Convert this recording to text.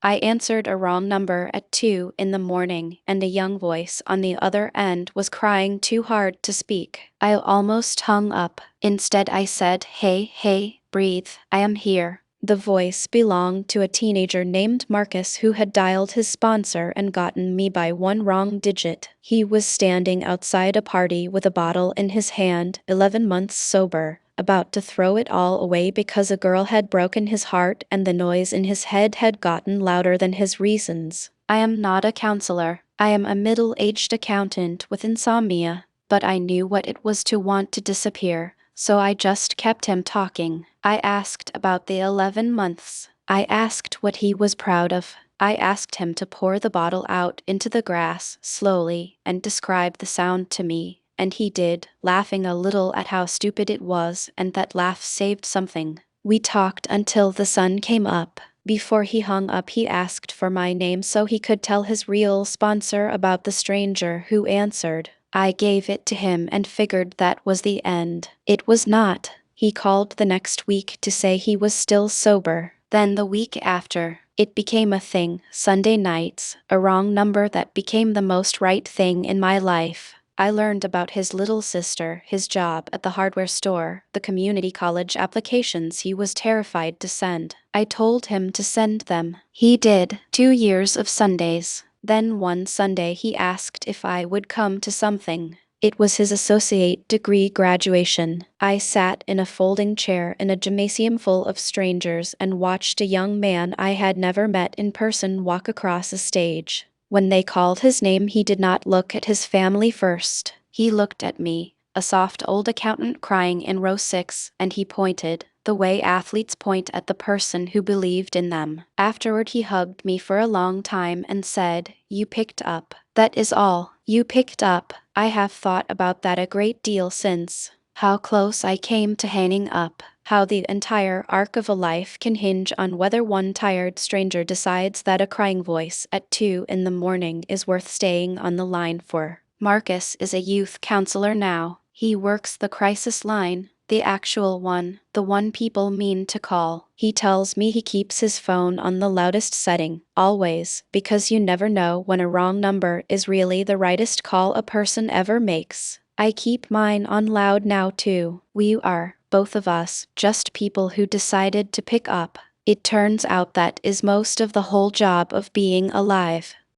I answered a wrong number at 2 in the morning, and a young voice on the other end was crying too hard to speak. I almost hung up. Instead, I said, "Hey, hey, breathe, I am here." The voice belonged to a teenager named Marcus who had dialed his sponsor and gotten me by one wrong digit. He was standing outside a party with a bottle in his hand, 11 months sober, about to throw it all away because a girl had broken his heart and the noise in his head had gotten louder than his reasons. I am not a counselor. I am a middle-aged accountant with insomnia, but I knew what it was to want to disappear, so I just kept him talking. I asked about the 11 months. I asked what he was proud of. I asked him to pour the bottle out into the grass slowly and describe the sound to me, and he did, laughing a little at how stupid it was, and that laugh saved something. We talked until the sun came up. Before he hung up, he asked for my name so he could tell his real sponsor about the stranger who answered. I gave it to him and figured that was the end. It was not. He called the next week to say he was still sober. Then the week after, it became a thing. Sunday nights, a wrong number that became the most right thing in my life. I learned about his little sister, his job at the hardware store, the community college applications he was terrified to send. I told him to send them. He did. 2 years of Sundays. Then one Sunday he asked if I would come to something. It was his associate degree graduation. I sat in a folding chair in a gymnasium full of strangers and watched a young man I had never met in person walk across a stage. When they called his name, he did not look at his family first. He looked at me, a soft old accountant crying in row 6, and he pointed, the way athletes point at the person who believed in them. Afterward, he hugged me for a long time and said, "You picked up. That is all. You picked up." I have thought about that a great deal since. How close I came to hanging up. How the entire arc of a life can hinge on whether one tired stranger decides that a crying voice at 2 in the morning is worth staying on the line for. Marcus is a youth counselor now. He works the crisis line, the actual one, the one people mean to call. He tells me he keeps his phone on the loudest setting, always, because you never know when a wrong number is really the rightest call a person ever makes. I keep mine on loud now too. We are, both of us, just people who decided to pick up. It turns out that is most of the whole job of being alive.